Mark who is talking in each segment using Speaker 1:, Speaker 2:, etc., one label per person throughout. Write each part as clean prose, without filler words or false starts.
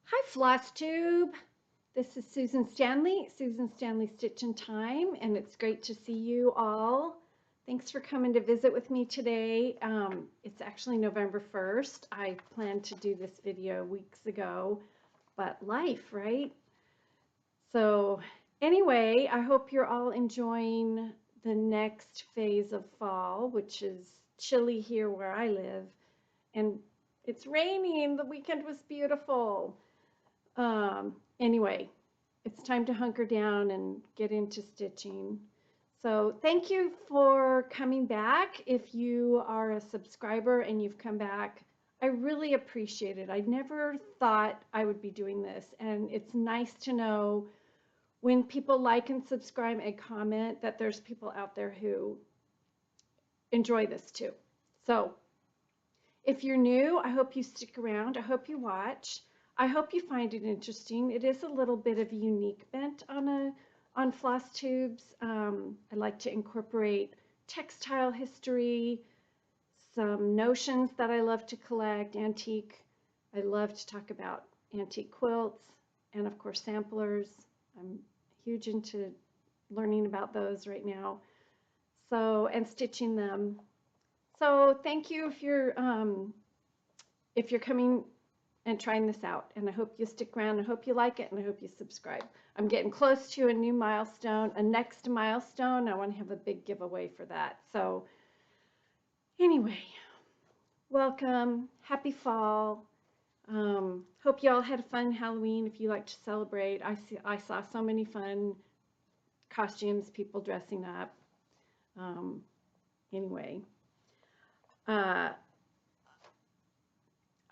Speaker 1: Hi, Floss Tube. This is Susan Stanley Stitch in Time, and it's great to see you all. Thanks for coming to visit with me today. It's actually November 1st. I planned to do this video weeks ago, but life, right? So anyway, I hope you're all enjoying the next phase of fall, which is chilly here where I live, and it's raining. The weekend was beautiful. Anyway, it's time to hunker down and get into stitching. So thank you for coming back. If you are a subscriber and you've come back, I really appreciate it. I never thought I would be doing this, and it's nice to know when people like and subscribe and comment that there's people out there who enjoy this too. So if you're new, I hope you stick around. I hope you watch. I hope you find it interesting. It is a little bit of a unique bent on Floss Tubes. I like to incorporate textile history, some notions that I love to collect, antique. I love to talk about antique quilts, and of course samplers. I'm huge into learning about those right now. So, and stitching them. So thank you if you're coming and trying this out, and I hope you stick around. I hope you like it, and I hope you subscribe. I'm getting close to a new milestone, a next milestone. I want to have a big giveaway for that. So anyway, welcome, happy fall. Hope you all had a fun Halloween. If you like to celebrate, I saw so many fun costumes, people dressing up. Anyway,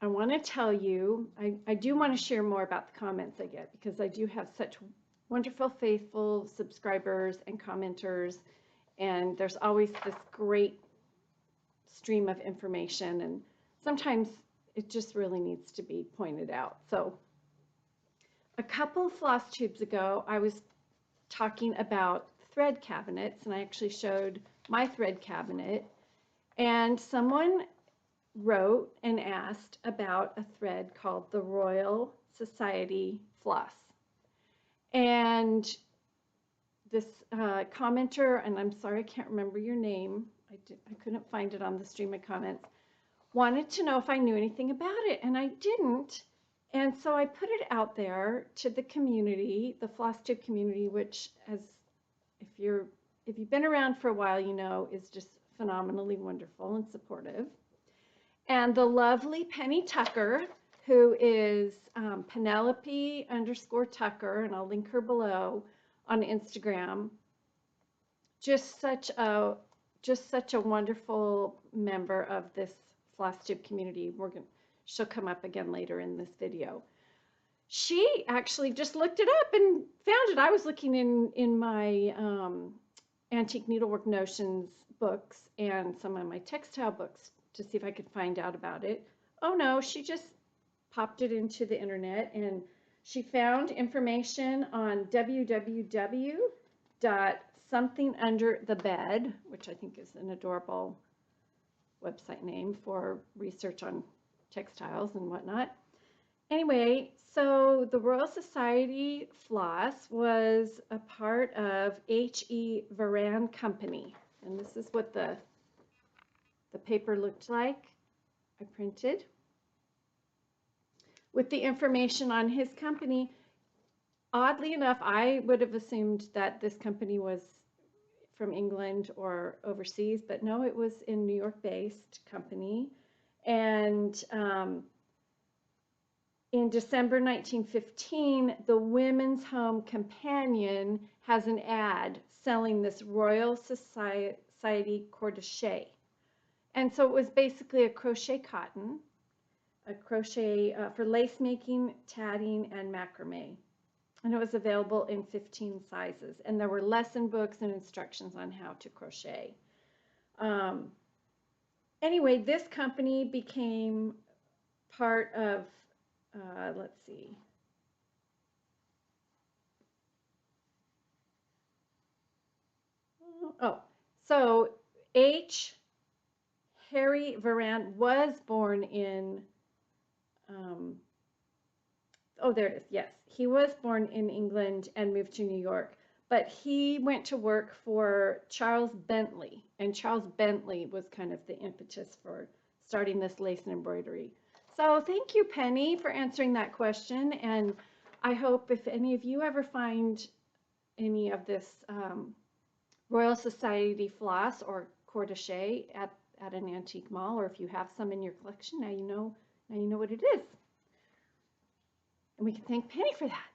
Speaker 1: I want to tell you, I do want to share more about the comments I get, because I do have such wonderful, faithful subscribers and commenters, and there's always this great stream of information, and sometimes it just really needs to be pointed out. So a couple Floss Tubes ago, I was talking about thread cabinets, and I actually showed my thread cabinet, and someone wrote and asked about a thread called the Royal Society Floss. And this commenter, and I'm sorry I can't remember your name, I couldn't find it on the stream of comments, wanted to know if I knew anything about it, and I didn't. And so I put it out there to the community, the Floss Tube community, which, as if you've been around for a while, you know, is just phenomenally wonderful and supportive. And the lovely Penny Tucker, who is Penelope_Tucker, and I'll link her below on Instagram. Just such a wonderful member of this Floss Tube community. She'll come up again later in this video. She actually just looked it up and found it. I was looking in my Antique Needlework Notions books and some of my textile books to see if I could find out about it. Oh no, she just popped it into the internet, and she found information on www.somethingunderthebed, which I think is an adorable website name for research on textiles and whatnot. Anyway, so the Royal Society Floss was a part of H.E. Varan Company, and this is what the paper looked like. I printed with the information on his company. Oddly enough, I would have assumed that this company was from England or overseas, but no, it was a New York-based company. And in December 1915, the Women's Home Companion has an ad selling this Royal Society crochet. And so it was basically a crochet cotton, a crochet for lace making, tatting, and macrame. And it was available in 15 sizes. And there were lesson books and instructions on how to crochet. Anyway, this company became part of, let's see. Oh, so Harry Varan was born in, oh, there it is. Yes, he was born in England and moved to New York, but he went to work for Charles Bentley, and Charles Bentley was kind of the impetus for starting this lace and embroidery. So thank you, Penny, for answering that question. And I hope if any of you ever find any of this Royal Society floss or crochet at an antique mall, or if you have some in your collection, now you know what it is. And we can thank Penny for that.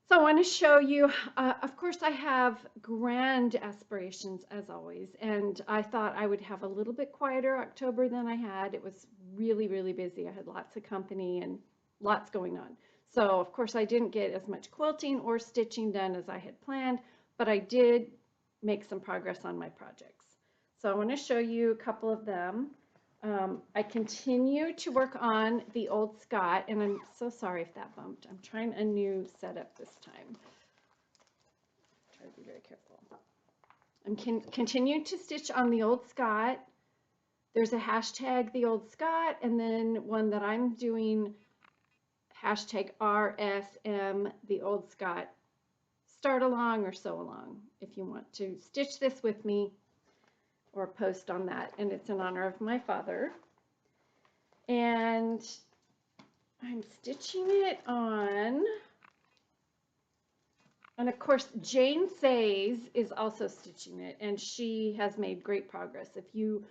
Speaker 1: So I want to show you, of course, I have grand aspirations as always, and I thought I would have a little bit quieter October than I had. It was really, really busy. I had lots of company and lots going on. So of course I didn't get as much quilting or stitching done as I had planned, but I did make some progress on my projects. So I want to show you a couple of them. I continue to work on the old Scott, and I'm so sorry if that bumped. I'm trying a new setup this time. Try to be very careful. I'm continuing to stitch on the old Scott. There's a hashtag the old Scott, and then one that I'm doing hashtag RSM the old Scott. Start along or sew along if you want to stitch this with me or post on that, and it's in honor of my father. And I'm stitching it on, and of course Jane Says is also stitching it, and she has made great progress. If you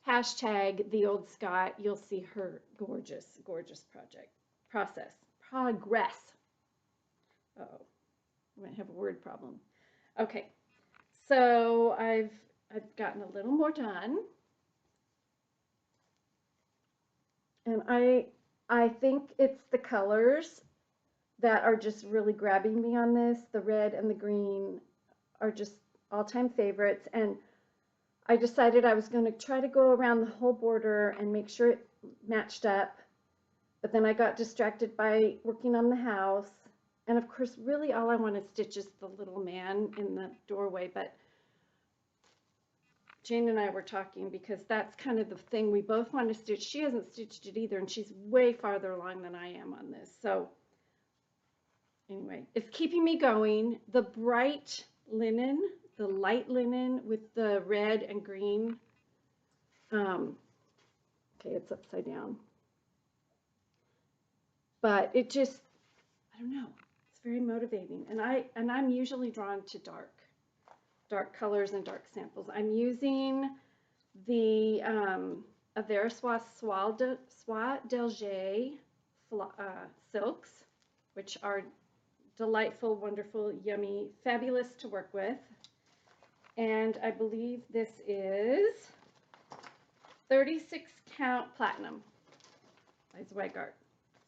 Speaker 1: hashtag the old Scott, you'll see her gorgeous progress. Uh-oh, I might have a word problem. Okay, so I've gotten a little more done, and I think it's the colors that are just really grabbing me on this. The red and the green are just all-time favorites, and I decided I was going to try to go around the whole border and make sure it matched up, but then I got distracted by working on the house, and of course really all I want to stitch is the little man in the doorway. But Jane and I were talking because that's kind of the thing we both want to stitch. She hasn't stitched it either, and she's way farther along than I am on this. So anyway, it's keeping me going. The bright linen, the light linen with the red and green. Okay, it's upside down. But it just, I don't know, it's very motivating. And I'm usually drawn to dark colors and dark samples. I'm using the Aversois Soie d'Alger silks, which are delightful, wonderful, yummy, fabulous to work with. And I believe this is 36 count platinum by Zweigart.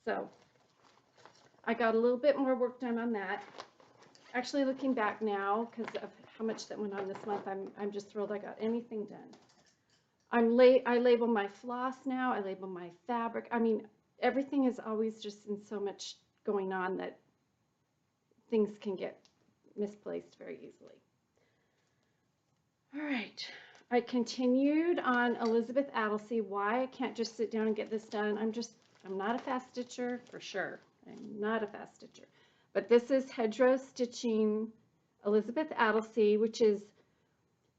Speaker 1: So I got a little bit more work done on that. Actually, looking back now, because of how much that went on this month, I'm just thrilled I got anything done. I label my floss now. I label my fabric. I mean, everything is always just in so much going on that things can get misplaced very easily. All right. I continued on Elizabeth Addlesey. Why I can't just sit down and get this done. I'm not a fast stitcher for sure. I'm not a fast stitcher. But this is hedgerow stitching Elizabeth Addlesey, which is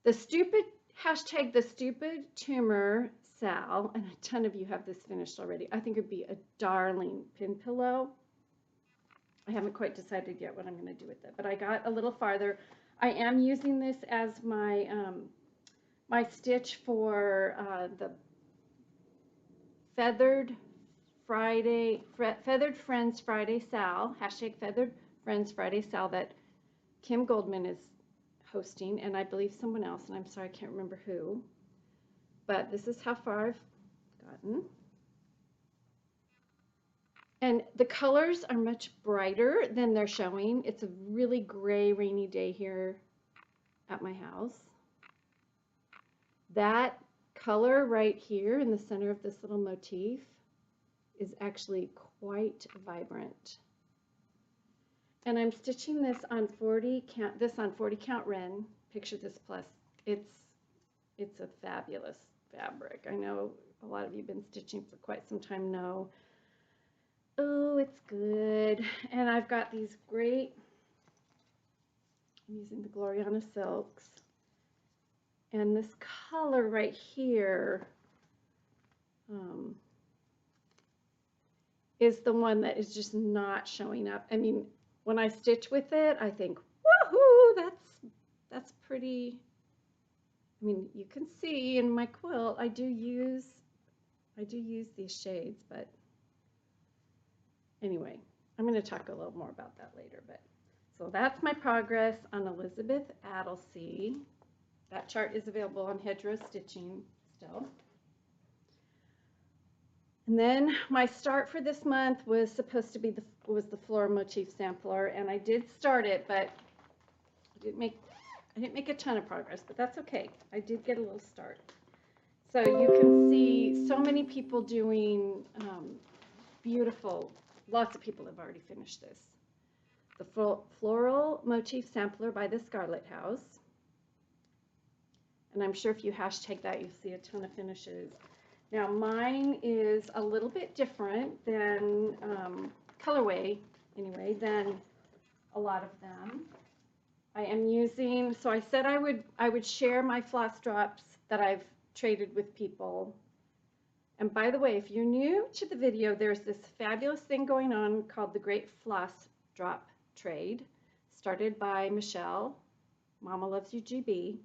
Speaker 1: the stupid hashtag the stupid tumor Sal, and a ton of you have this finished already. I think it'd be a darling pin pillow. I haven't quite decided yet what I'm going to do with it, but I got a little farther. I am using this as my my stitch for the Feathered Friends Friday Sal, hashtag Feathered Friends Friday Sal, that Kim Goldman is hosting, and I believe someone else, and I'm sorry I can't remember who, but this is how far I've gotten. And the colors are much brighter than they're showing. It's a really gray, rainy day here at my house. That color right here in the center of this little motif is actually quite vibrant. And I'm stitching this on 40 count Ren. Picture this plus. It's a fabulous fabric. I know a lot of you have been stitching for quite some time know Oh, it's good. And I've got these great, I'm using the Gloriana silks. And this color right here is the one that is just not showing up. I mean, when I stitch with it, I think, woohoo, that's pretty. I mean, you can see in my quilt, I do use these shades, but anyway, I'm going to talk a little more about that later. But so that's my progress on Elizabeth Adelsey. That chart is available on Hedgerow Stitching still. And then my start for this month was supposed to be the floral motif sampler, and I did start it, but I didn't make a ton of progress, but that's okay. I did get a little start. So you can see so many people doing beautiful, lots of people have already finished this. The floral motif sampler by the Scarlet House. And I'm sure if you hashtag that, you'll see a ton of finishes. Now mine is a little bit different than colorway, anyway, than a lot of them. I am using, so I said I would share my floss drops that I've traded with people. And by the way, if you're new to the video, there's this fabulous thing going on called the Great Floss Drop Trade, started by Michelle, Mama Loves You GB.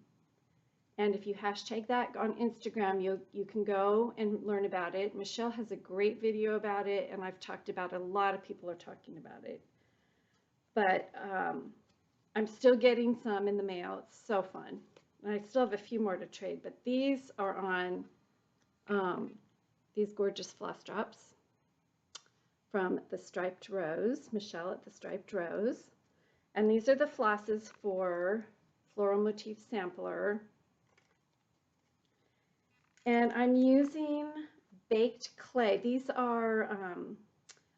Speaker 1: And if you hashtag that on Instagram, you can go and learn about it. Michelle has a great video about it, and I've talked about it. A lot of people are talking about it. But I'm still getting some in the mail. It's so fun. And I still have a few more to trade, but these are on these gorgeous floss drops from the Striped Rose, Michelle at the Striped Rose. And these are the flosses for Floral Motif Sampler. And I'm using baked clay. These are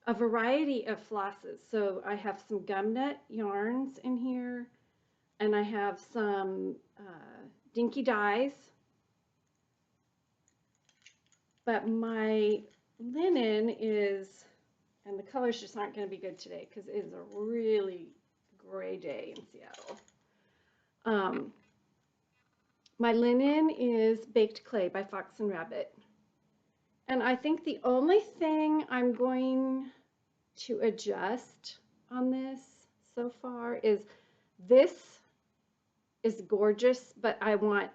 Speaker 1: a variety of flosses. So I have some gumnut yarns in here, and I have some dinky dyes. But my linen is, and the colors just aren't going to be good today because it is a really gray day in Seattle. My linen is Baked Clay by Fox and Rabbit. And I think the only thing I'm going to adjust on this so far is this is gorgeous, but I want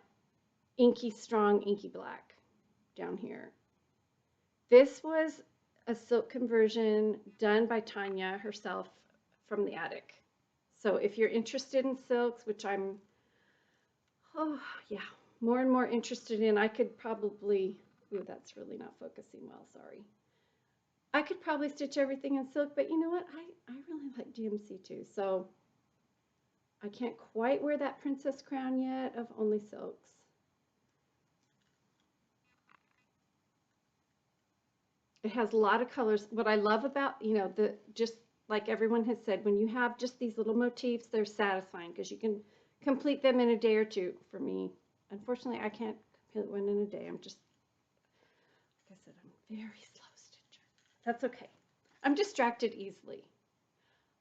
Speaker 1: inky, strong, inky black down here. This was a silk conversion done by Tanya herself from the attic. So if you're interested in silks, which I'm, oh yeah, more and more interested in, I could probably, ooh, that's really not focusing well, sorry. I could probably stitch everything in silk, but you know what? I really like DMC too. So I can't quite wear that princess crown yet of only silks. It has a lot of colors. What I love about, you know, just like everyone has said, when you have just these little motifs, they're satisfying because you can complete them in a day or two. For me, unfortunately, I can't complete one in a day. I'm just, like I said, I'm very slow stitcher. That's okay. I'm distracted easily.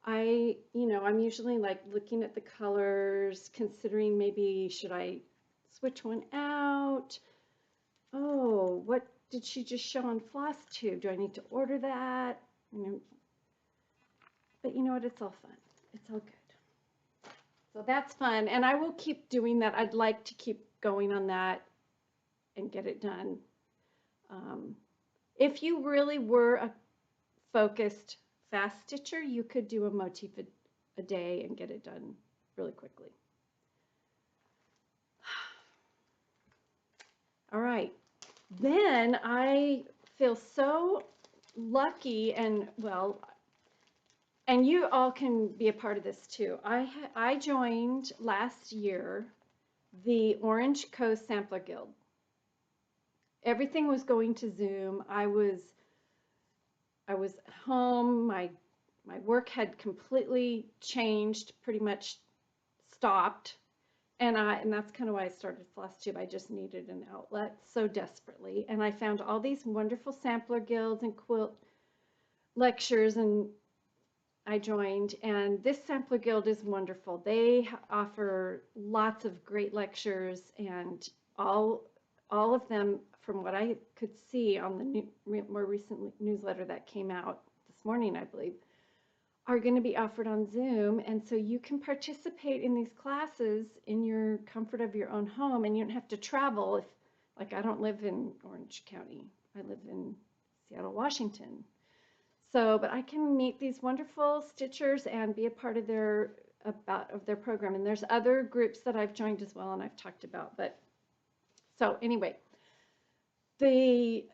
Speaker 1: I'm usually like looking at the colors, considering maybe should I switch one out? Oh, what did she just show on Floss tube? Do I need to order that? But you know what? It's all fun. It's all good. So that's fun. And I will keep doing that. I'd like to keep going on that and get it done. If you really were a focused fast stitcher, you could do a motif a day and get it done really quickly. All right. Then I feel so lucky, and well, and you all can be a part of this too. I joined last year the Orange Coast Sampler Guild. Everything was going to Zoom. I was home. My work had completely changed, pretty much stopped. And that's kind of why I started FlossTube. I just needed an outlet so desperately. And I found all these wonderful sampler guilds and quilt lectures, and I joined, and this Sampler Guild is wonderful. They offer lots of great lectures, and all of them, from what I could see on the more recent newsletter that came out this morning, I believe, are going to be offered on Zoom. And so you can participate in these classes in your comfort of your own home, and you don't have to travel. If, like, I don't live in Orange County, I live in Seattle, Washington. So, but I can meet these wonderful stitchers and be a part of their program. And there's other groups that I've joined as well, and I've talked about. But so anyway, the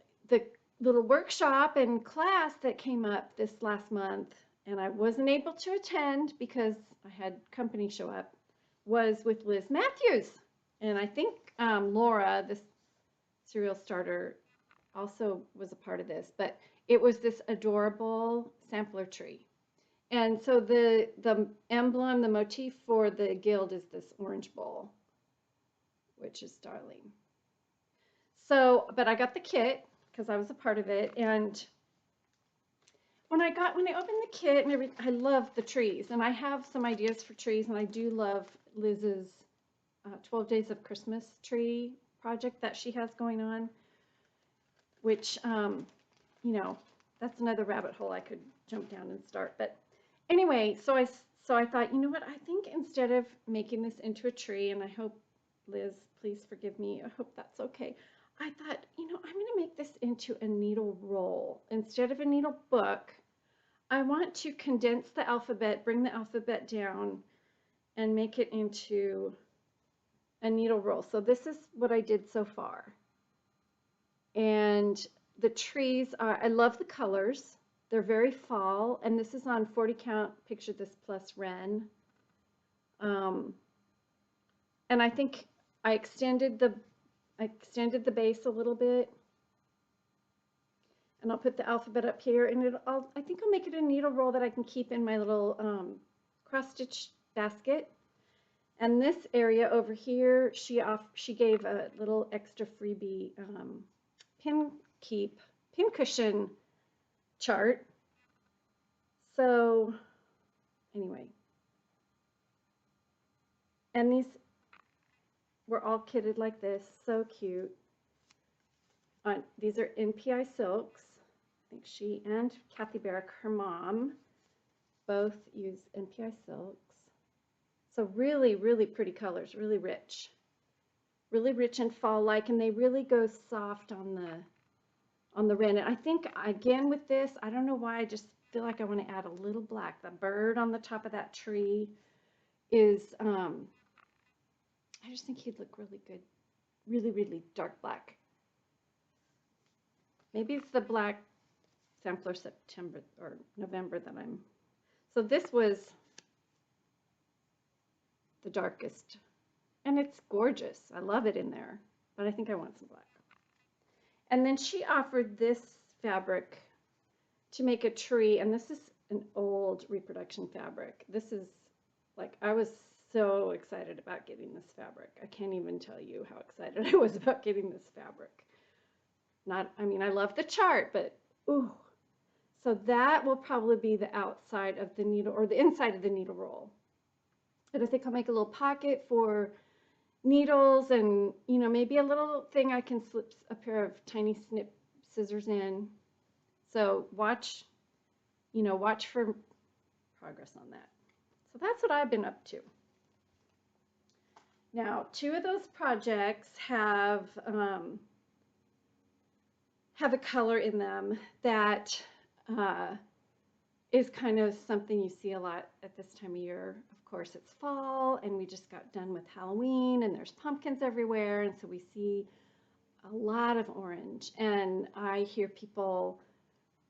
Speaker 1: little workshop and class that came up this last month, and I wasn't able to attend because I had company show up, was with Liz Matthews. And I think Laura, this serial starter, also was a part of this. But it was this adorable sampler tree. And so the emblem, the motif for the guild is this orange bowl, which is darling. So, but I got the kit because I was a part of it. And when I opened the kit, and I love the trees, and I have some ideas for trees, and I do love Liz's 12 Days of Christmas tree project that she has going on, which, you know, that's another rabbit hole I could jump down and start. But anyway, so I thought, you know what, I think instead of making this into a tree, and I hope, Liz, please forgive me, I hope that's okay. I thought, you know, I'm going to make this into a needle roll. Instead of a needle book, I want to condense the alphabet, bring the alphabet down, and make it into a needle roll. So this is what I did so far. And the trees are, I love the colors. They're very fall, and this is on 40 count, picture this plus Ren. And I think I extended the base a little bit, and I'll put the alphabet up here, and I think I'll make it a needle roll that I can keep in my little cross stitch basket. And this area over here, she gave a little extra freebie pin cushion chart. So anyway, and these were all kitted like this, so cute. These are NPI silks. I think she and Kathy Barrick, her mom, both use NPI silks. So really, really pretty colors, really rich and fall-like, and they really go soft on the Ren. And I think, again, with this, I don't know why, I just feel like I want to add a little black. The bird on the top of that tree is, I just think he'd look really good, really, really dark black. Maybe it's the black sampler September or November that I'm, so this was the darkest, and it's gorgeous. I love it in there, but I think I want some black. And then she offered this fabric to make a tree, and this is an old reproduction fabric. This is, like, I was so excited about getting this fabric. I can't even tell you how excited I was about getting this fabric. I mean, I love the chart, but ooh. So that will probably be the outside of the needle, or the inside of the needle roll. And I think I'll make a little pocket for needles, and, you know, maybe a little thing I can slip a pair of tiny snip scissors in. So watch for progress on that. So that's what I've been up to. Now, two of those projects have a color in them that is kind of something you see a lot at this time of year. Of course, it's fall, and we just got done with Halloween, and there's pumpkins everywhere, and so we see a lot of orange. And I hear people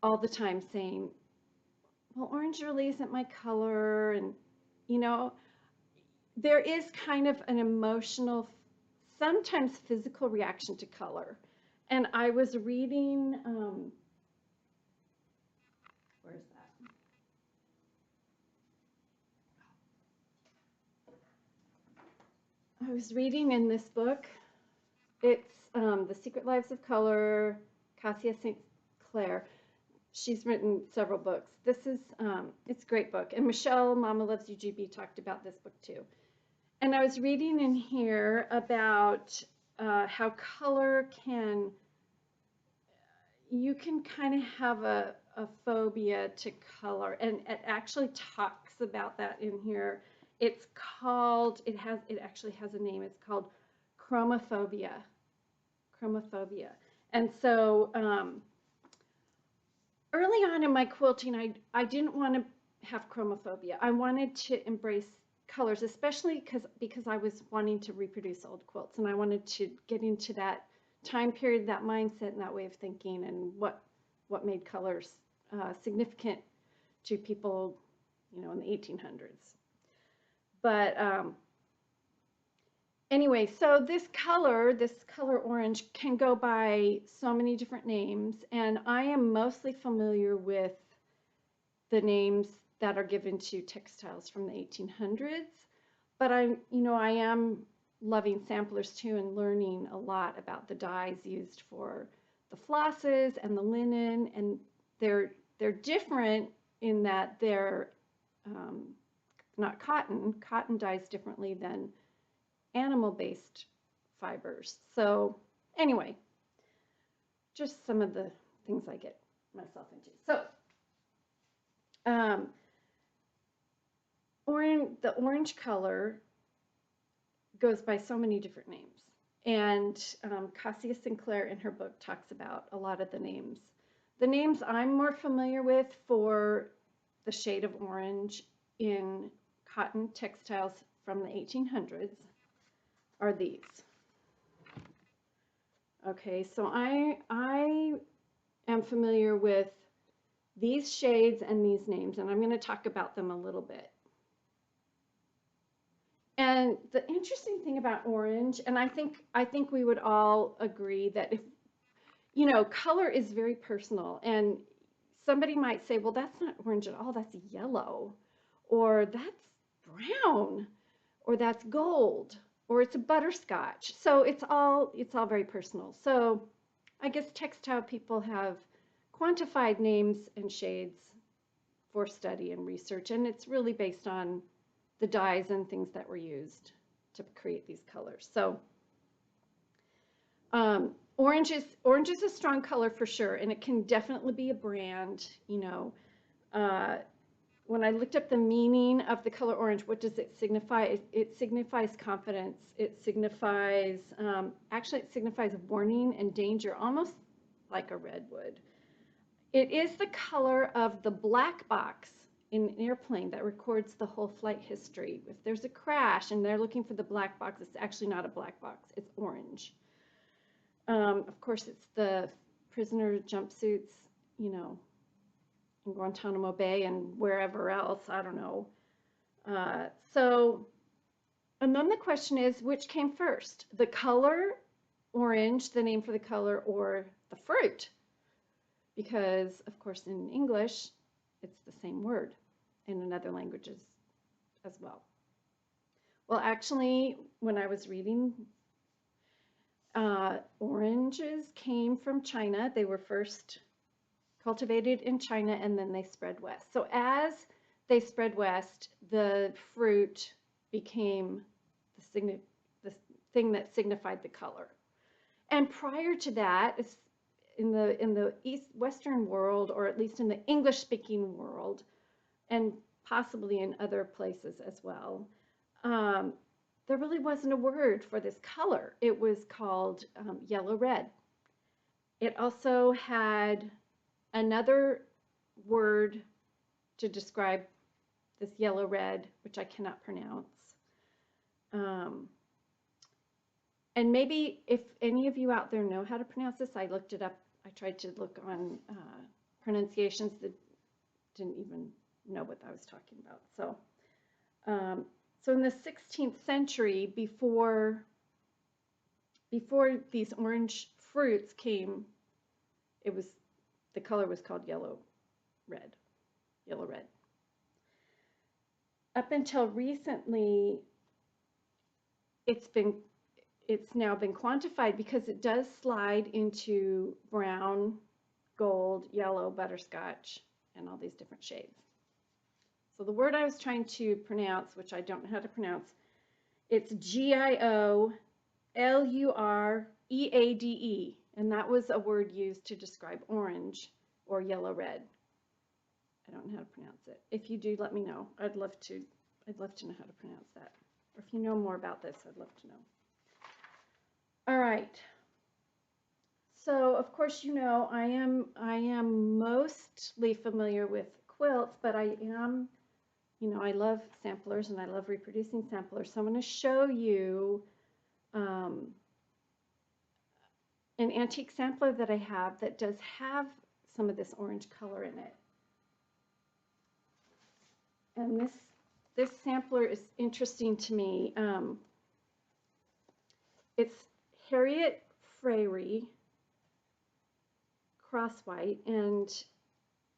Speaker 1: all the time saying, well, orange really isn't my color. And, you know, there is kind of an emotional, sometimes physical reaction to color. And I was reading, where is that? I was reading in this book, it's The Secret Lives of Color, Cassia St. Clair. she's written several books. This is, it's a great book. And Michelle, Mama Loves You GB, talked about this book too. And I was reading in here about how color can, you can kind of have a phobia to color. And it actually talks about that in here. It's called, it actually has a name. It's called chromophobia. Chromophobia. And so early on in my quilting, I didn't want to have chromophobia. I wanted to embrace colors, especially because I was wanting to reproduce old quilts, and I wanted to get into that time period, that mindset, and that way of thinking, and what made colors significant to people, you know, in the 1800s. But anyway, so this color orange, can go by so many different names, and I am mostly familiar with the names that are given to textiles from the 1800s. But I am loving samplers too, and learning a lot about the dyes used for the flosses and the linen, and they're different in that they're not cotton. Cotton dyes differently than animal-based fibers. So anyway, just some of the things I get myself into. So the orange color goes by so many different names. And Cassia Sinclair in her book talks about a lot of the names. The names I'm more familiar with for the shade of orange in cotton textiles from the 1800s are these. Okay, so I am familiar with these shades and these names, and I'm going to talk about them a little bit. And the interesting thing about orange, and I think we would all agree that if, you know, color is very personal, and somebody might say, well, that's not orange at all, that's yellow, or that's brown, or that's gold, or it's a butterscotch. So it's all very personal. So I guess textile people have quantified names and shades for study and research, and it's really based on the dyes and things that were used to create these colors. So orange is a strong color for sure, and it can definitely be a brand. You know, when I looked up the meaning of the color orange, what does it signify? It signifies confidence. It signifies, actually it signifies warning and danger, almost like a redwood. It is the color of the black box in an airplane that records the whole flight history. If there's a crash and they're looking for the black box, it's actually not a black box, it's orange. Of course, it's the prisoner jumpsuits, you know, in Guantanamo Bay and wherever else, I don't know. And then the question is, which came first? The color orange, the name for the color, or the fruit? Because, of course, in English, it's the same word, and in other languages as well. Well, actually, when I was reading, oranges came from China. They were first cultivated in China, and then they spread west. So as they spread west, the fruit became the thing that signified the color. And prior to that, it's in the Western world, or at least in the English-speaking world, and possibly in other places as well, there really wasn't a word for this color. It was called yellow-red. It also had another word to describe this yellow-red, which I cannot pronounce. And maybe if any of you out there know how to pronounce this, I looked it up. I tried to look on pronunciations that didn't even know what I was talking about. So in the 16th century, before these orange fruits came, the color was called yellow-red. Up until recently, it's now been quantified because it does slide into brown gold, yellow, butterscotch, and all these different shades. So the word I was trying to pronounce, which I don't know how to pronounce, it's Gioulureade, and that was a word used to describe orange or yellow red. I don't know how to pronounce it. If you do, let me know. I'd love to know how to pronounce that. Or if you know more about this, I'd love to know. All right. So of course, you know, I am mostly familiar with quilts, but I am, you know, I love samplers and I love reproducing samplers. So I'm going to show you an antique sampler that I have that does have some of this orange color in it. And this sampler is interesting to me. It's Harriet Frary Crosswhite, and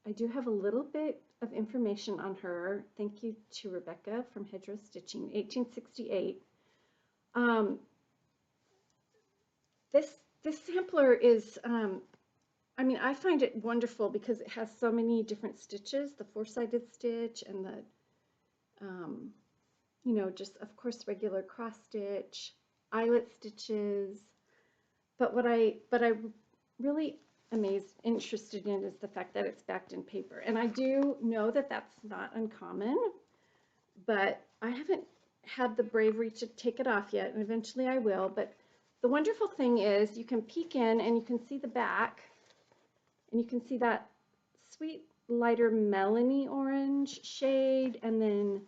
Speaker 1: I do have a little bit of information on her. Thank you to Rebecca from Hedgerow Stitching, 1868. This sampler is, I mean, I find it wonderful because it has so many different stitches, the four-sided stitch and the, you know, just of course regular cross stitch, eyelet stitches. But what I really interested in is the fact that it's backed in paper. And I do know that that's not uncommon, but I haven't had the bravery to take it off yet, and eventually I will. But the wonderful thing is you can peek in and you can see the back, and you can see that sweet lighter melony orange shade, and then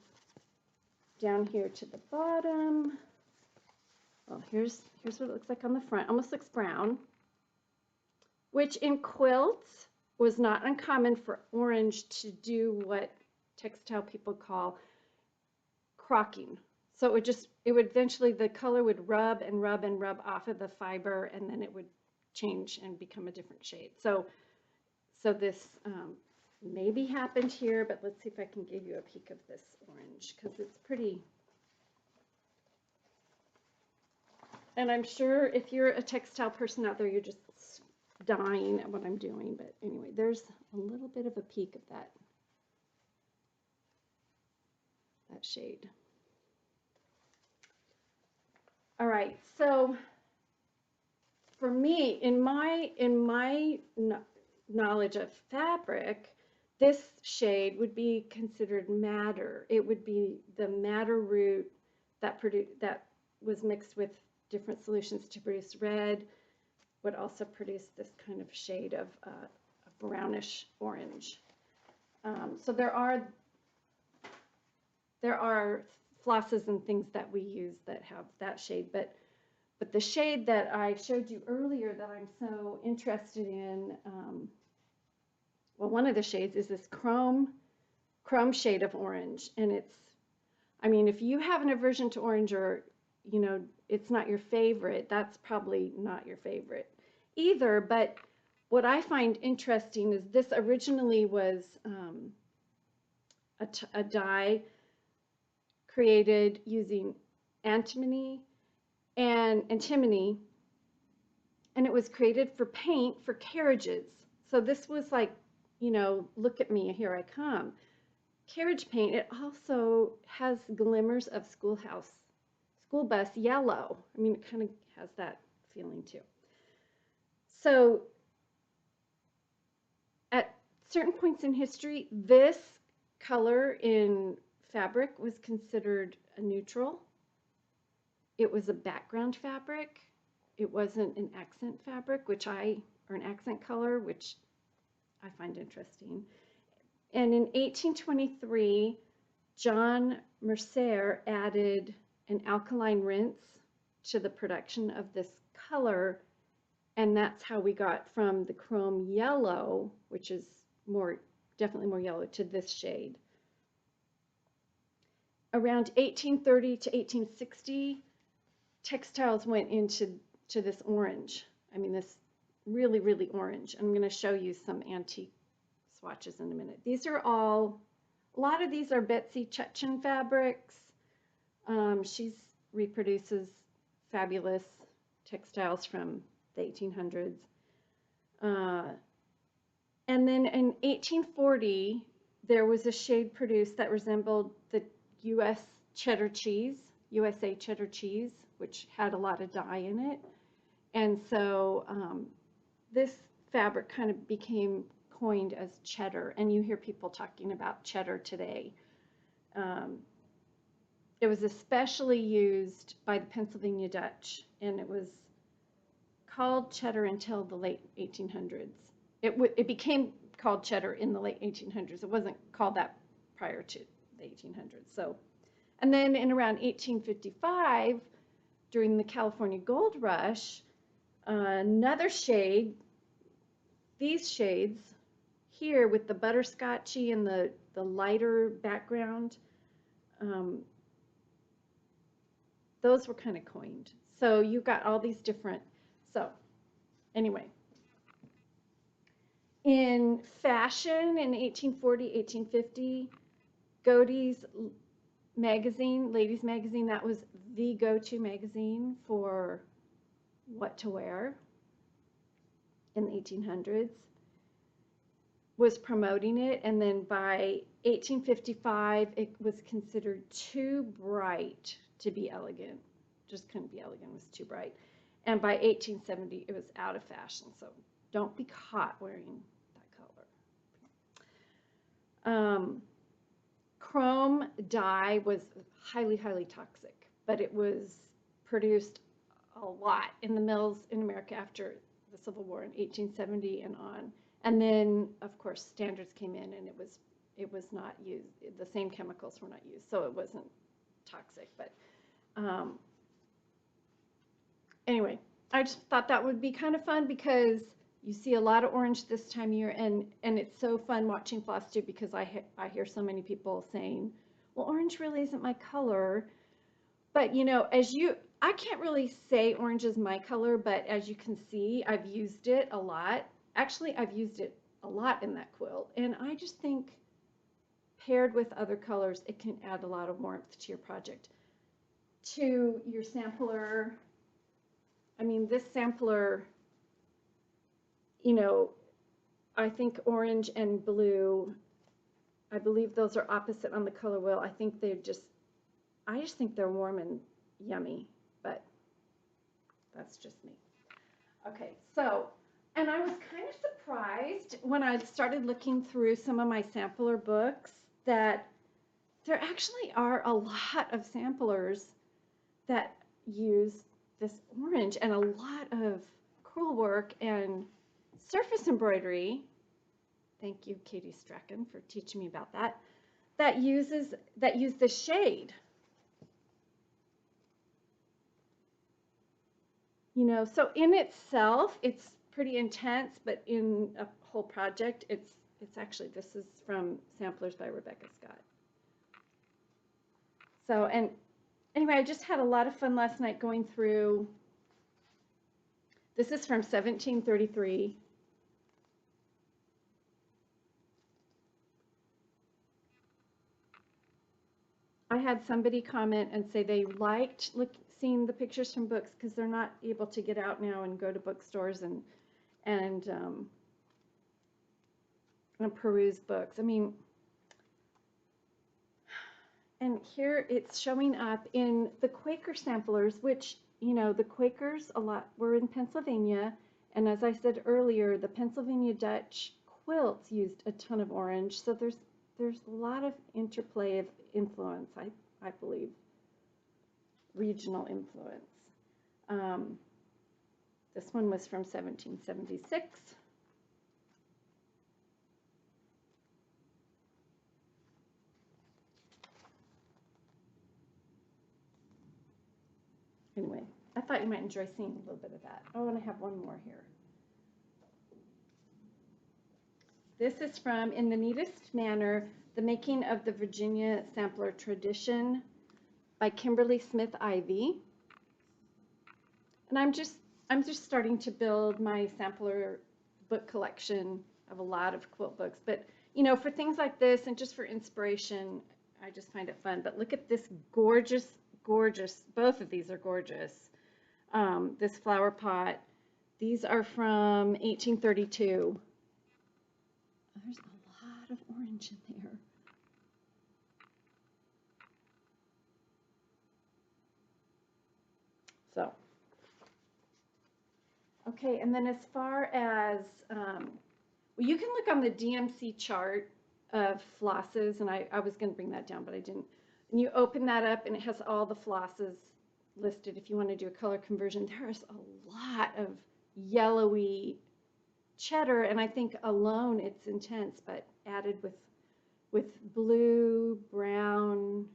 Speaker 1: down here to the bottom, well, here's what it looks like on the front. Almost looks brown, which in quilts was not uncommon for orange to do what textile people call crocking. So it would eventually, the color would rub and rub and rub off of the fiber, and then it would change and become a different shade. So this maybe happened here, but let's see if I can give you a peek of this orange, because it's pretty. And I'm sure if you're a textile person out there, you're just dying at what I'm doing. But anyway, there's a little bit of a peek of that shade. All right, so for me, in my knowledge of fabric, this shade would be considered madder. It would be the madder root that was mixed with different solutions to produce red, would also produce this kind of shade of a brownish orange. So there are flosses and things that we use that have that shade, but the shade that I showed you earlier that I'm so interested in, well, one of the shades is this chrome shade of orange, and it's, I mean, if you have an aversion to orange, or you know, it's not your favorite, that's probably not your favorite either. But what I find interesting is this originally was a dye created using antimony, and it was created for paint for carriages. So this was like, you know, look at me, here I come. Carriage paint. It also has glimmers of school bus yellow. I mean, it kind of has that feeling too. So at certain points in history, this color in fabric was considered a neutral. It was a background fabric. It wasn't an accent fabric, or an accent color, which I find interesting. And in 1823, John Mercer added an alkaline rinse to the production of this color, and that's how we got from the chrome yellow, which is definitely more yellow, to this shade. Around 1830 to 1860, textiles went into this orange. I mean, this really, really orange. I'm going to show you some antique swatches in a minute. These are all, a lot of these are Betsy Chutchin fabrics. She reproduces fabulous textiles from the 1800s. And then in 1840, there was a shade produced that resembled the U.S. cheddar cheese, USA cheddar cheese, which had a lot of dye in it. And so this fabric kind of became coined as cheddar, and you hear people talking about cheddar today. It was especially used by the Pennsylvania Dutch, and it was called cheddar until the late 1800s. It became called cheddar in the late 1800s. It wasn't called that prior to the 1800s. So, and then in around 1855, during the California Gold Rush, another shade, these shades here with the butterscotchy and the lighter background, those were kind of coined. So you got all these different, so anyway. In fashion in 1840, 1850, Godey's magazine, ladies magazine, that was the go-to magazine for what to wear in the 1800s, was promoting it. And then by 1855, it was considered too bright to be elegant. Just couldn't be elegant, it was too bright. And by 1870, it was out of fashion. So don't be caught wearing that color. Chrome dye was highly, highly toxic, but it was produced a lot in the mills in America after the Civil War in 1870 and on. And then, of course, standards came in, and it was not used. The same chemicals were not used, so it wasn't toxic. But anyway, I just thought that would be kind of fun because you see a lot of orange this time of year, and it's so fun watching Floss too, because I hear so many people saying, well, orange really isn't my color. But you know, I can't really say orange is my color, but as you can see, I've used it a lot. Actually, I've used it a lot in that quilt, and I just think paired with other colors, it can add a lot of warmth to your project. To your sampler, I mean, this sampler, you know, I think orange and blue, I believe those are opposite on the color wheel. I just think they're warm and yummy, but that's just me. Okay, so, and I was kind of surprised when I started looking through some of my sampler books that there actually are a lot of samplers that use this orange, and a lot of crewel work and surface embroidery. Thank you, Katie Strachan, for teaching me about that. That use the shade. You know, so in itself, it's pretty intense, but in a whole project, it's actually, this is from Samplers by Rebecca Scott. So, and anyway, I just had a lot of fun last night going through. This is from 1733. I had somebody comment and say they liked seeing the pictures from books because they're not able to get out now and go to bookstores and peruse books. I mean, and here it's showing up in the Quaker samplers, which, you know, the Quakers a lot were in Pennsylvania, and as I said earlier, the Pennsylvania Dutch quilts used a ton of orange, so there's a lot of interplay of influence, I believe, regional influence. This one was from 1776. Anyway, I thought you might enjoy seeing a little bit of that. Oh, and I have one more here. This is from In the Neatest Manner, The Making of the Virginia Sampler Tradition by Kimberly Smith Ivy. And I'm just starting to build my sampler book collection of a lot of quilt books. But, you know, for things like this and just for inspiration, I just find it fun. But look at this gorgeous, both of these are gorgeous. This flower pot, these are from 1832. There's a lot of orange in there. So, okay, and then as far as, well, you can look on the DMC chart of flosses, and I was going to bring that down, but I didn't. And you open that up, and it has all the flosses listed if you want to do a color conversion. There's a lot of yellowy cheddar, and I think alone it's intense, but added with blue, brown,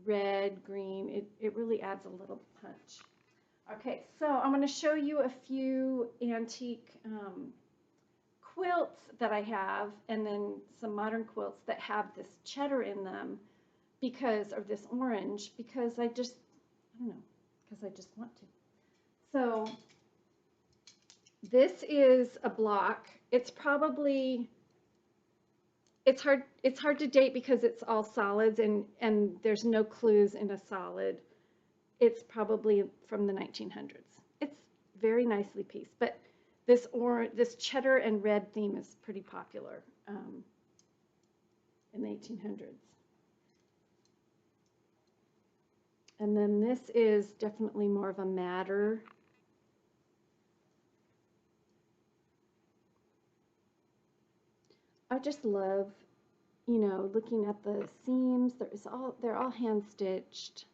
Speaker 1: red, green, it really adds a little punch. Okay, so I'm going to show you a few antique quilts that I have, and then some modern quilts that have this cheddar in them because, or this orange, because I don't know, because I just want to. So this is a block. It's probably, it's hard to date because it's all solids and there's no clues in a solid. It's probably from the 1900s. It's very nicely pieced, but this cheddar and red theme is pretty popular in the 1800s. And then this is definitely more of a madder. I just love, you know, looking at the seams. They're all hand stitched.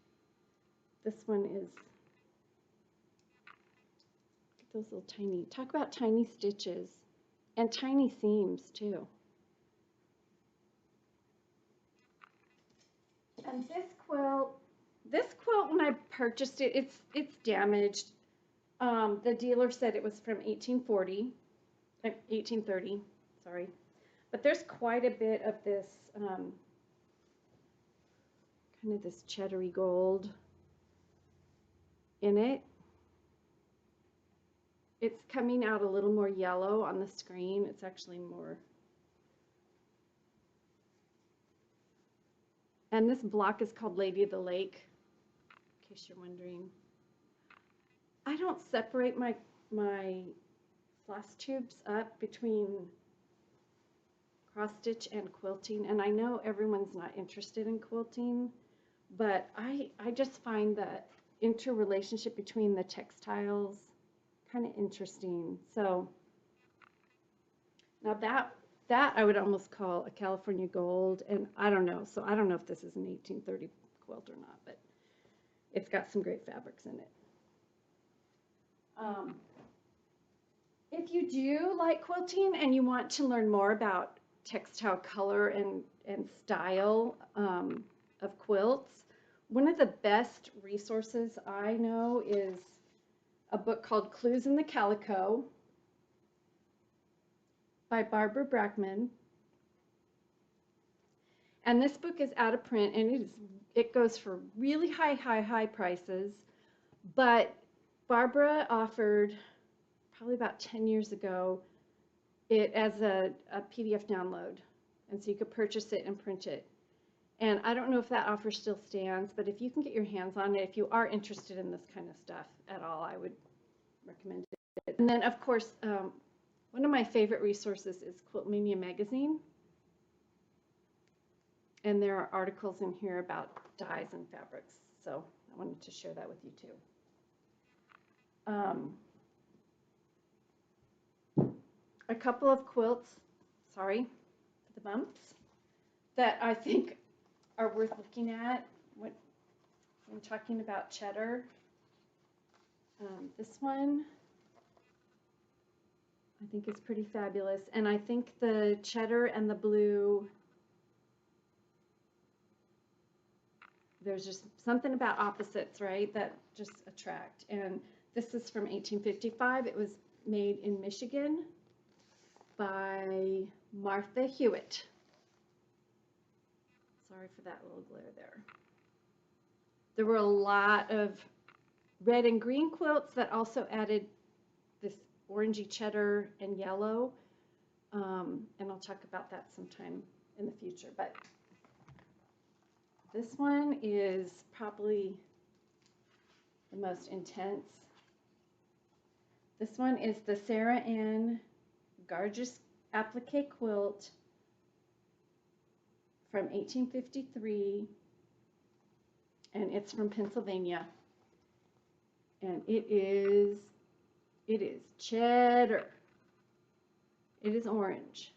Speaker 1: This one is those little tiny, talk about tiny stitches and tiny seams too. And this quilt when I purchased it, it's damaged. The dealer said it was from 1830, sorry. But there's quite a bit of this kind of this cheddary gold in it. It's coming out a little more yellow on the screen. It's actually more. And this block is called Lady of the Lake, in case you're wondering. I don't separate my floss tubes up between cross stitch and quilting, and I know everyone's not interested in quilting, but I just find that interrelationship between the textiles kind of interesting. So now that I would almost call a California gold, and I don't know. So I don't know if this is an 1830 quilt or not, but it's got some great fabrics in it. If you do like quilting and you want to learn more about textile color and style of quilts, one of the best resources I know is a book called Clues in the Calico by Barbara Brackman. And this book is out of print, and it goes for really high prices. But Barbara offered, probably about 10 years ago, it as a PDF download. And so you could purchase it and print it. And I don't know if that offer still stands, but if you can get your hands on it, if you are interested in this kind of stuff at all, I would recommend it. And then, of course, one of my favorite resources is Quilt Mania magazine. And there are articles in here about dyes and fabrics. So I wanted to share that with you too. A couple of quilts, sorry for the bumps, that I think are worth looking at when talking about cheddar. This one I think is pretty fabulous, and I think the cheddar and the blue, there's just something about opposites, right, that just attract. And this is from 1855. It was made in Michigan by Martha Hewitt. Sorry for that little glare there. There were a lot of red and green quilts that also added this orangey cheddar and yellow, and I'll talk about that sometime in the future. But this one is probably the most intense. This one is the Sarah Ann Garges Applique Quilt from 1853, and it's from Pennsylvania. And it is cheddar. It is orange.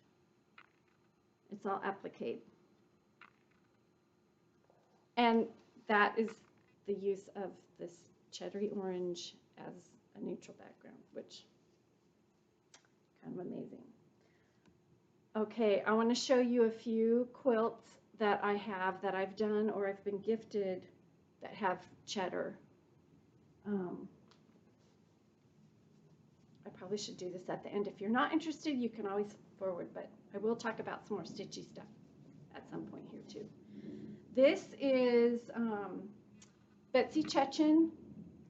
Speaker 1: It's all applique. And that is the use of this cheddary orange as a neutral background, which kind of amazing. Okay, I want to show you a few quilts that I have, that I've done or I've been gifted, that have cheddar. I probably should do this at the end. If you're not interested, you can always forward, but I will talk about some more stitchy stuff at some point here too. This is Betsy Chechen.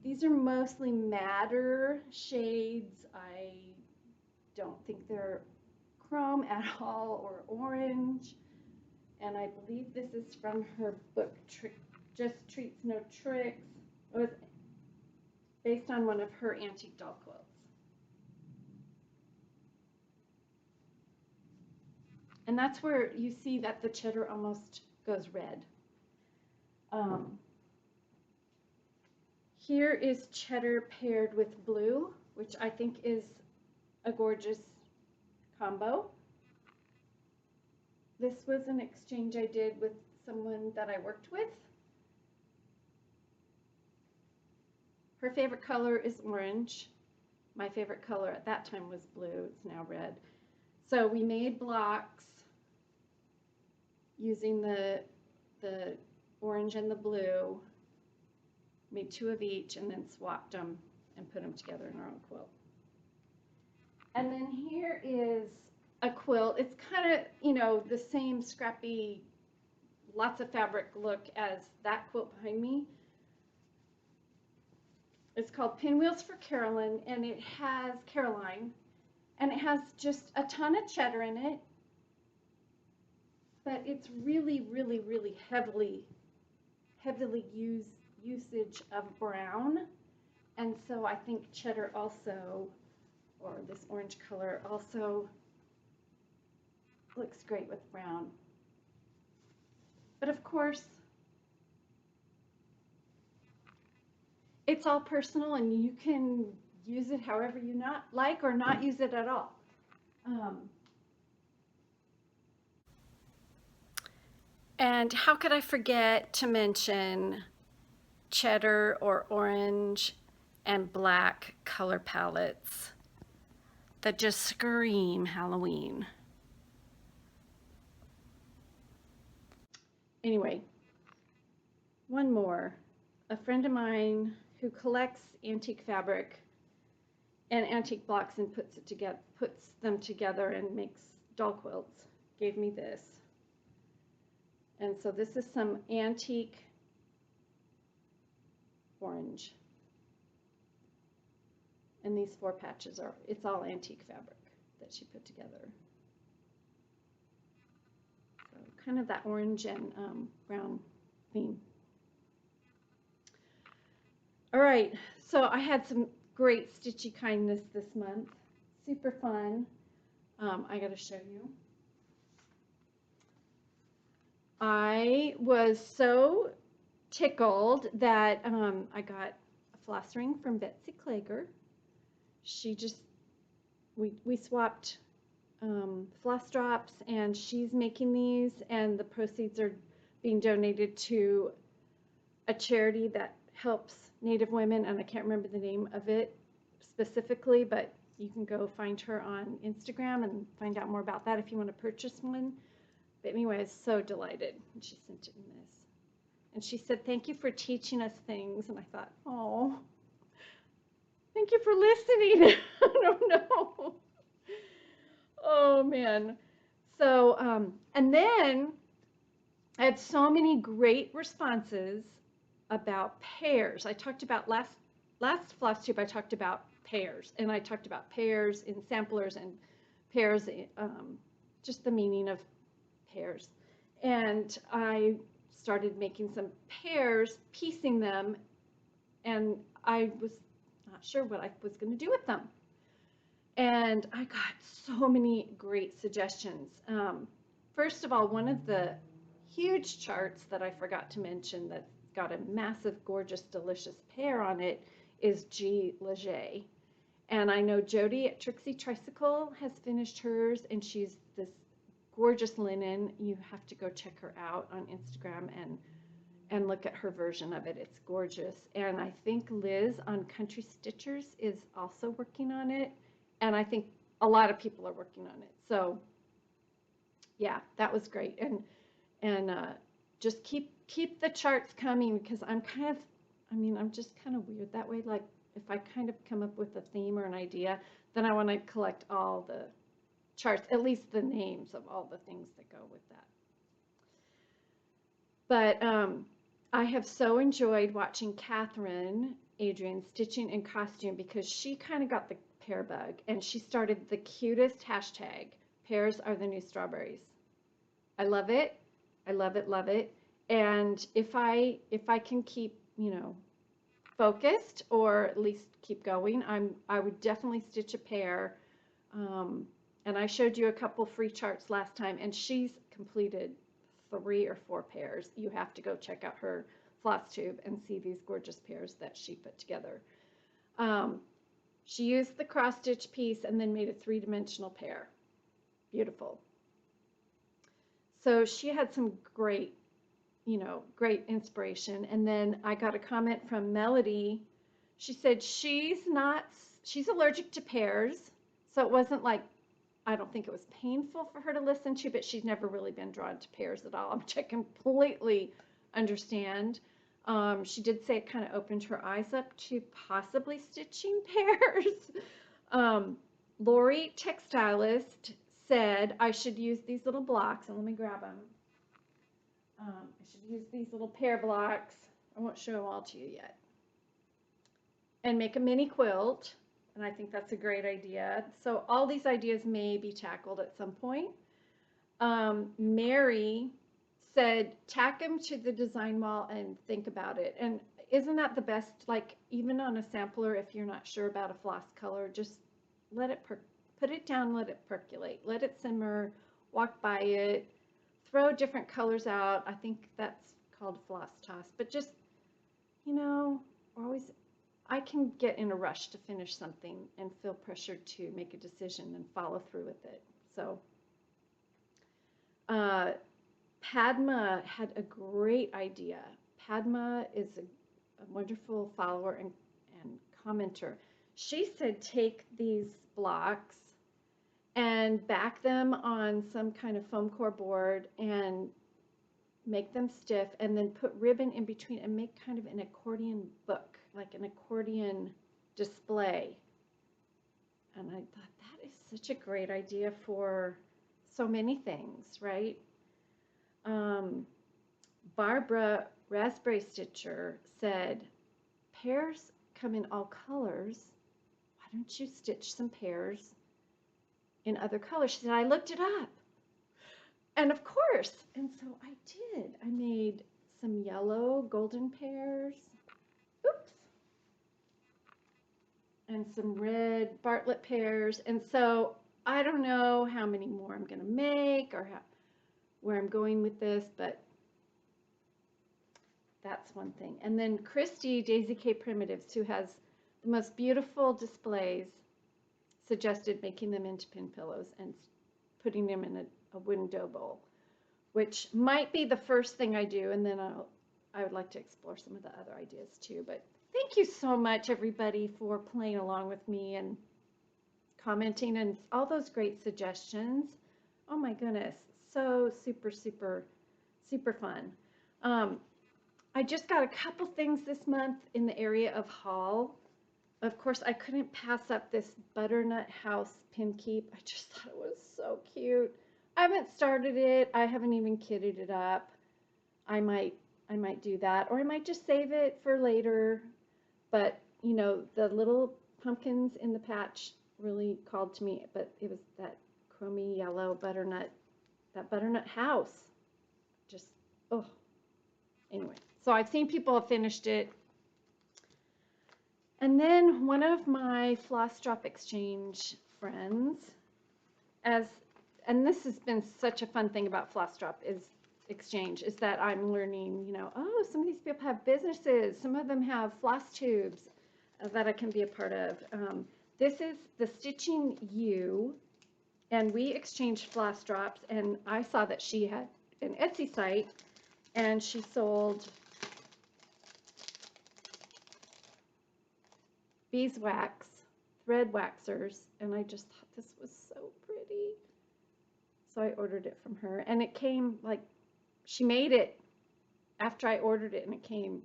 Speaker 1: These are mostly madder shades. I don't think they're chrome at all or orange. And I believe this is from her book, Just Treats No Tricks. It was based on one of her antique doll quilts. And that's where you see that the cheddar almost goes red. Here is cheddar paired with blue, which I think is a gorgeous combo. This was an exchange I did with someone that I worked with. Her favorite color is orange. My favorite color at that time was blue. It's now red. So we made blocks using the orange and the blue, made 2 of each, and then swapped them and put them together in our own quilt. And then here is a quilt. It's kind of, you know, the same scrappy, lots of fabric look as that quilt behind me. It's called Pinwheels for Caroline, and it has Caroline, and it has just a ton of cheddar in it, but it's really, really, really heavily usage of brown, and so I think cheddar also, or this orange color, also looks great with brown. But of course, it's all personal, and you can use it however you like or not use it at all. And how could I forget to mention cheddar or orange and black color palettes that just scream Halloween. Anyway, one more. A friend of mine who collects antique fabric and antique blocks and puts them together and makes doll quilts gave me this. And so this is some antique orange. And these 4 patches it's all antique fabric that she put together. So kind of that orange and brown theme. All right, so I had some great stitchy kindness this month. Super fun. I got to show you. I was so tickled that I got a floss ring from Betsy Klager. She just, we swapped floss drops, and she's making these, and the proceeds are being donated to a charity that helps Native women, and I can't remember the name of it specifically, but you can go find her on Instagram and find out more about that if you want to purchase one. But anyway, I was so delighted, and she sent it in this. And she said, "Thank you for teaching us things." And I thought, oh, thank you for listening. I don't know. Oh, man. So, and then I had so many great responses about pairs. I talked about last floss tube, I talked about pairs, and I talked about pairs in samplers and pairs, just the meaning of pairs. And I started making some pairs, piecing them, and I was not sure what I was going to do with them. And I got so many great suggestions. First of all, one of the huge charts that I forgot to mention that got a massive, gorgeous, delicious pear on it is G. Leger. And I know Jody at Trixie Tricycle has finished hers, and she's this gorgeous linen. You have to go check her out on Instagram and look at her version of it. It's gorgeous. And I think Liz on Country Stitchers is also working on it. And I think a lot of people are working on it. So yeah, that was great. And just keep the charts coming, because I'm just kind of weird that way. Like if I kind of come up with a theme or an idea, then I want to collect all the charts, at least the names of all the things that go with that. But I have so enjoyed watching Catherine Adrian stitching in costume, because she kind of got the pear bug, and she started the cutest hashtag, pears are the new strawberries. I love it. I love it, love it. And if I can keep, focused, or at least keep going, I would definitely stitch a pear. And I showed you a couple free charts last time, and she's completed 3 or 4 pairs. You have to go check out her floss tube and see these gorgeous pairs that she put together. She used the cross stitch piece and then made a 3-dimensional pear. Beautiful. So she had some great, great inspiration. And then I got a comment from Melody. She said she's allergic to pears. So it wasn't like, I don't think it was painful for her to listen to, but she's never really been drawn to pears at all, which I completely understand. She did say it kind of opened her eyes up to possibly stitching pears. Lori, textilist, said I should use these little blocks, and let me grab them. I should use these little pear blocks. I won't show them all to you yet. And make a mini quilt. And I think that's a great idea. So all these ideas may be tackled at some point. Mary said, tack them to the design wall and think about it. And isn't that the best, like even on a sampler, if you're not sure about a floss color, just let it put it down, let it percolate, let it simmer, walk by it, throw different colors out. I think that's called floss toss. But just, I can get in a rush to finish something and feel pressured to make a decision and follow through with it. So Padma had a great idea. Padma is a wonderful follower and commenter. She said take these blocks and back them on some kind of foam core board and make them stiff, and then put ribbon in between and make kind of an accordion book, like an accordion display. And I thought that is such a great idea for so many things, right? Barbara Raspberry Stitcher said, pears come in all colors. Why don't you stitch some pears in other colors? She said, I looked it up. And of course, and so I did. I made some yellow golden pears. Oops. And some red Bartlett pears. And so I don't know how many more I'm going to make or where I'm going with this, but that's one thing. And then Christy, Daisy K Primitives, who has the most beautiful displays, suggested making them into pin pillows and putting them in a wooden dough bowl, which might be the first thing I do, and then I would like to explore some of the other ideas too. But thank you so much, everybody, for playing along with me and commenting and all those great suggestions. Oh my goodness, so super, super, super fun. I just got a couple things this month in the area of haul. Of course, I couldn't pass up this butternut house pin keep. I just thought it was so cute. I haven't started it. I haven't even kitted it up. I might do that, or I might just save it for later. But the little pumpkins in the patch really called to me. But it was that chromy yellow butternut, that butternut house. Just anyway. So I've seen people have finished it. And then one of my Floss Drop Exchange friends, and this has been such a fun thing about Floss Drop, is exchange is that I'm learning, you know, oh, some of these people have businesses. Some of them have floss tubes that I can be a part of. This is the Stitching You, and we exchanged floss drops, and I saw that she had an Etsy site, and she sold beeswax, thread waxers, and I just thought this was so pretty. So I ordered it from her, and it came like, she made it after I ordered it, and it came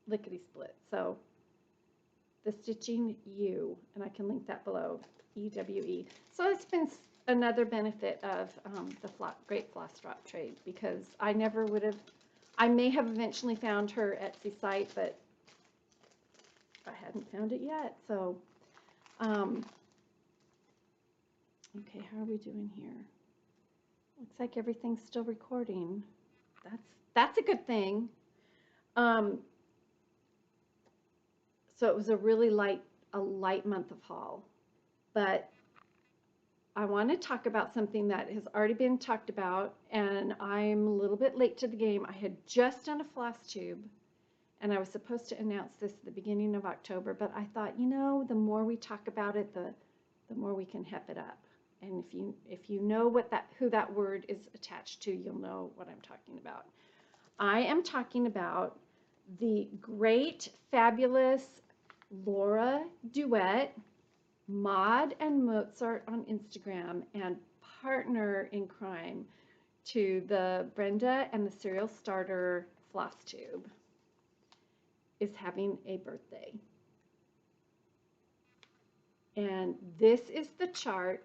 Speaker 1: lickety split. So the Stitching You, and I can link that below, EWE. So it's been another benefit of the Great Floss Drop trade, because I never would have, I may have eventually found her Etsy site, but I hadn't found it yet. So, okay, how are we doing here? Looks like everything's still recording. That's a good thing. So it was a really light month of haul, but I want to talk about something that has already been talked about, and I'm a little bit late to the game. I had just done a floss tube, and I was supposed to announce this at the beginning of October, but I thought, you know, the more we talk about it, the more we can hep it up. And if you know who that word is attached to, you'll know what I'm talking about. I am talking about the great, fabulous Laura Duet, Maud and Mozart on Instagram, and partner in crime to the Brenda and the Serial Starter floss tube, is having a birthday. And this is the chart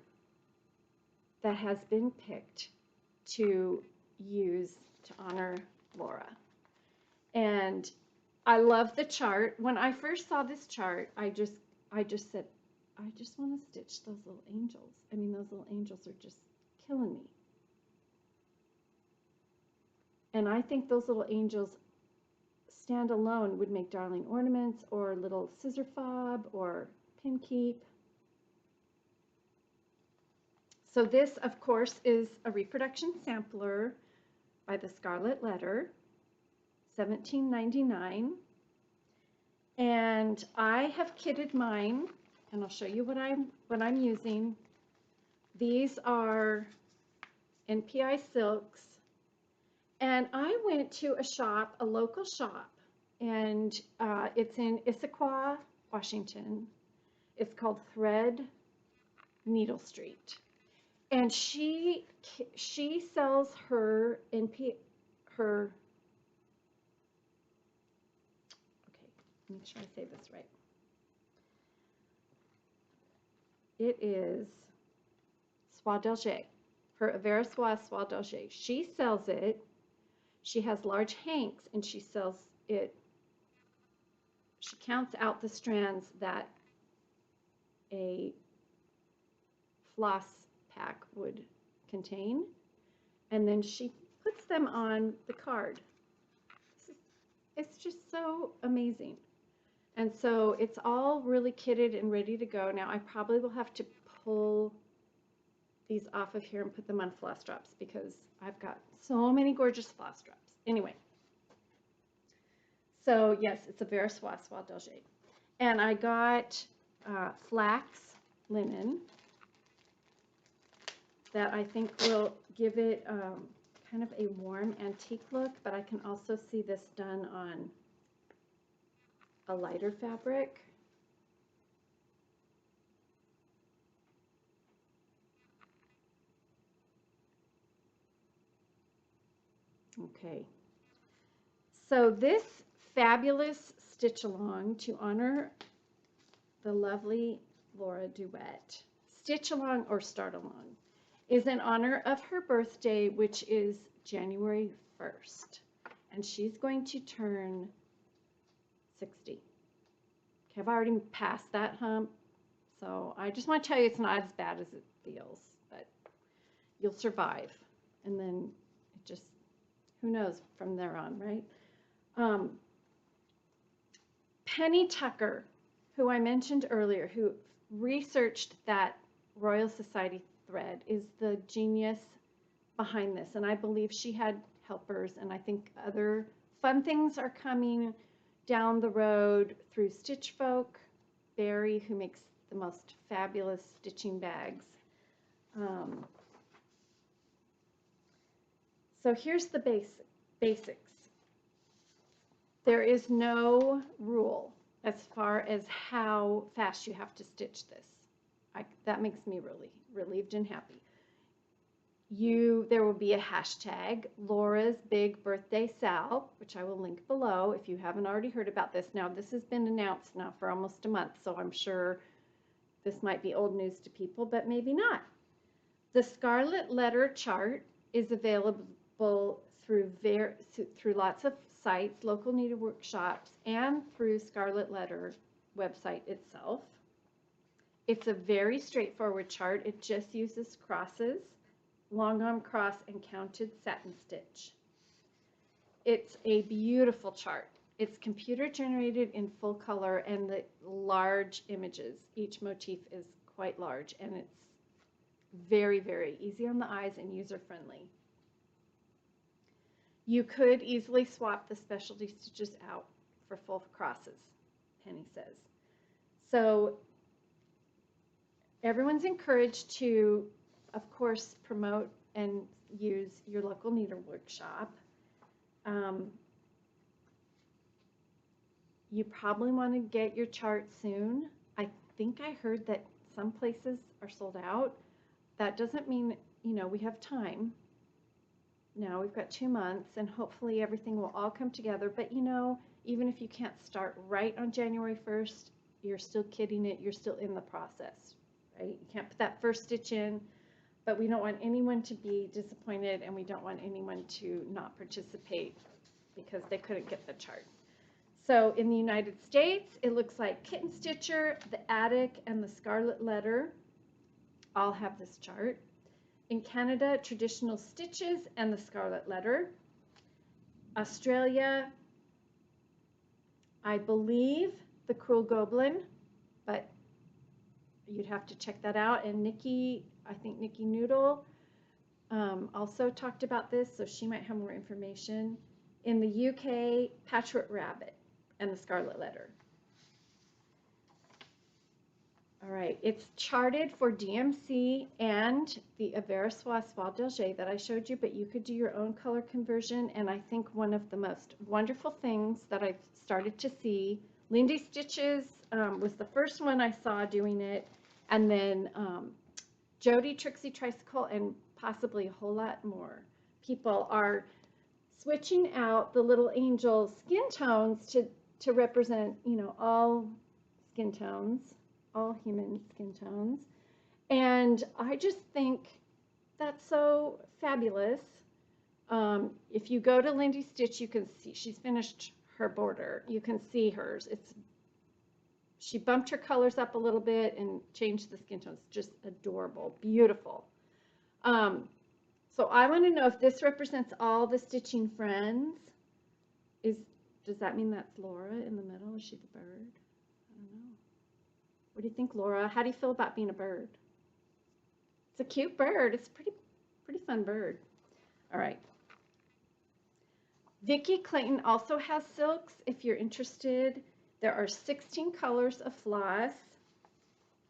Speaker 1: that has been picked to use to honor Laura. And I love the chart. When I first saw this chart, I just said, I just want to stitch those little angels. I mean, those little angels are just killing me. And I think those little angels stand alone would make darling ornaments, or little scissor fob, or pin keep. So this, of course, is a reproduction sampler by the Scarlet Letter, $17.99. And I have kitted mine, and I'll show you what I'm using. These are NPI silks, and I went to a shop, a local shop, and it's in Issaquah, Washington. It's called Thread Needle Street, and she sells her her. Okay, make sure I say this right. It is Soie d'Alger, her Avera Soie d'Alger. She sells it. She has large hanks, and she sells it. She counts out the strands that a floss pack would contain, and then she puts them on the card. It's just so amazing. And so it's all really kitted and ready to go. Now I probably will have to pull these off of here and put them on floss drops, because I've got so many gorgeous floss drops. Anyway, so yes, it's a Avera Soie d'Alger. And I got flax linen that I think will give it kind of a warm antique look, but I can also see this done on a lighter fabric. Okay, so this fabulous stitch along to honor the lovely Laura Duet, stitch along or start along, is in honor of her birthday, which is January 1st, and she's going to turn 60. Okay, I've already passed that hump, so I just want to tell you it's not as bad as it feels, but you'll survive, and then it just, who knows from there on, right? Penny Tucker, who I mentioned earlier, who researched that Royal Society thread, is the genius behind this, and I believe she had helpers, and I think other fun things are coming down the road through Stitch Folk, Barry, who makes the most fabulous stitching bags. So here's the basics. There is no rule as far as how fast you have to stitch this. That makes me really relieved and happy. There will be a hashtag, Laura's Big Birthday Sal, which I will link below if you haven't already heard about this. Now, this has been announced now for almost a month, so I'm sure this might be old news to people, but maybe not. The Scarlet Letter chart is available through lots of sites, local needle workshops, and through Scarlet Letter website itself. It's a very straightforward chart. It just uses crosses, long arm cross, and counted satin stitch. It's a beautiful chart. It's computer generated in full color and the large images. Each motif is quite large, and it's very, very easy on the eyes and user friendly. You could easily swap the specialty stitches out for full crosses, Penny says. So everyone's encouraged to, of course, promote and use your local needle workshop. You probably want to get your chart soon. I think I heard that some places are sold out. That doesn't mean, we have time. Now we've got 2 months, and hopefully everything will all come together. But even if you can't start right on January 1st, you're still kidding it. You're still in the process, right? You can't put that first stitch in, but we don't want anyone to be disappointed, and we don't want anyone to not participate because they couldn't get the chart. So in the United States, it looks like Kitten Stitcher, The Attic, and the Scarlet Letter all have this chart. In Canada, Traditional Stitches and the Scarlet Letter. Australia, I believe the Cruel Goblin, but you'd have to check that out. And I think Nikki Noodle also talked about this, so she might have more information. In the UK, Patchwork Rabbit and the Scarlet Letter. All right, it's charted for DMC and the Aversois Soie d'Alger that I showed you, but you could do your own color conversion. And I think one of the most wonderful things that I've started to see, Lindy Stitches was the first one I saw doing it, and then Jody Trixie Tricycle, and possibly a whole lot more people are switching out the little angel skin tones to represent, all skin tones, all human skin tones. And I just think that's so fabulous. If you go to Lindy Stitch, you can see she's finished her border. You can see hers. She bumped her colors up a little bit and changed the skin tones. Just adorable, beautiful. So I want to know if this represents all the stitching friends. Does that mean that's Laura in the middle? Is she the bird? I don't know. What do you think, Laura? How do you feel about being a bird? It's a cute bird. It's a pretty fun bird. All right. Vicki Clayton also has silks if you're interested. There are 16 colors of floss.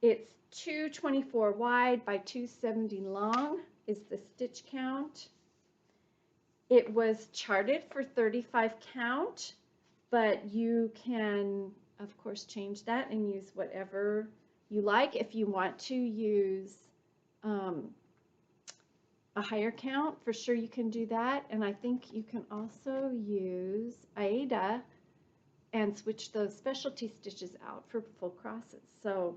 Speaker 1: It's 224 wide by 270 long is the stitch count. It was charted for 35 count, but you can, of course, change that and use whatever you like. If you want to use a higher count, for sure you can do that. And I think you can also use Aida and switch those specialty stitches out for full crosses. So,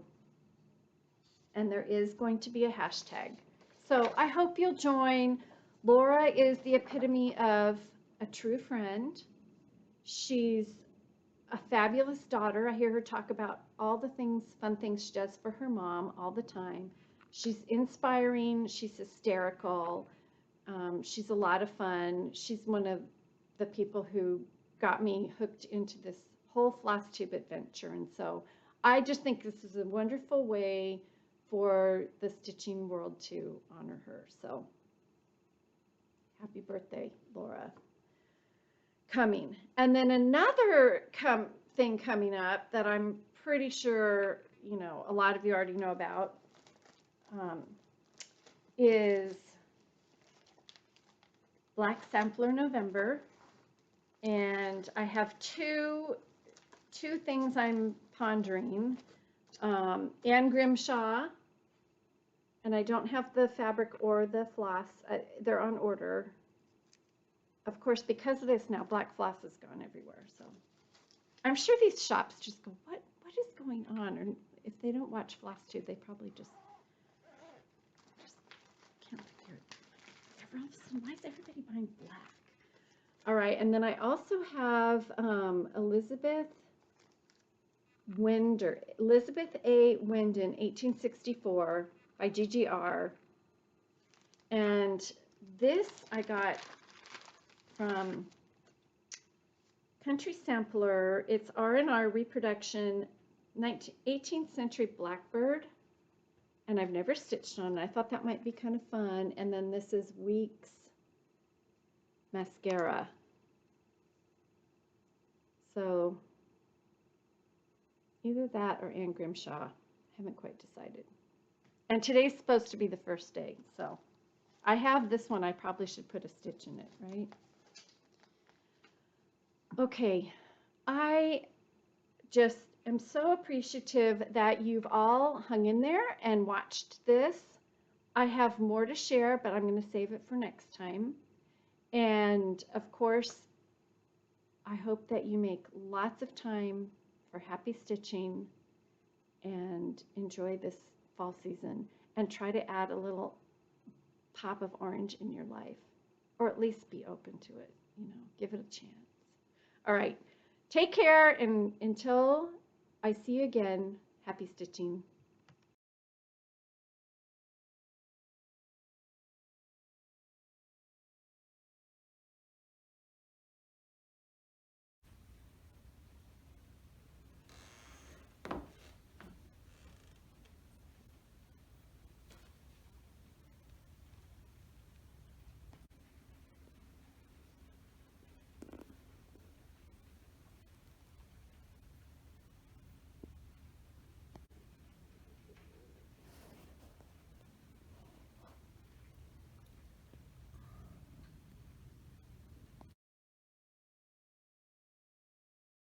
Speaker 1: and there is going to be a hashtag. So I hope you'll join. Laura is the epitome of a true friend. She's a fabulous daughter. I hear her talk about all the fun things she does for her mom all the time. She's inspiring. She's hysterical. She's a lot of fun. She's one of the people who got me hooked into this whole floss tube adventure. And so I just think this is a wonderful way for the stitching world to honor her. So Happy birthday, Laura. Coming. And then another thing coming up that I'm pretty sure, you know, a lot of you already know about is Black Sampler November. And I have two things I'm pondering. Anne Grimshaw, and I don't have the fabric or the floss. They're on order. Of course, because of this now, black floss is gone everywhere. So I'm sure these shops just go, what is going on? Or if they don't watch Floss Tube, they probably just can't figure it. Why is everybody buying black? All right, and then I also have Elizabeth A. Winden, 1864 by GGR. And this I got from Country Sampler. It's R&R reproduction, 18th century Blackbird. And I've never stitched on it. I thought that might be kind of fun. And then this is Weeks Mascara. So either that or Anne Grimshaw. I haven't quite decided. And today's supposed to be the first day. So I have this one. I probably should put a stitch in it, right? Okay. I just am so appreciative that you've all hung in there and watched this. I have more to share, but I'm going to save it for next time. And of course, I hope that you make lots of time for happy stitching and enjoy this fall season, and try to add a little pop of orange in your life, or at least be open to it, you know, give it a chance. All right, take care, and until I see you again, happy stitching.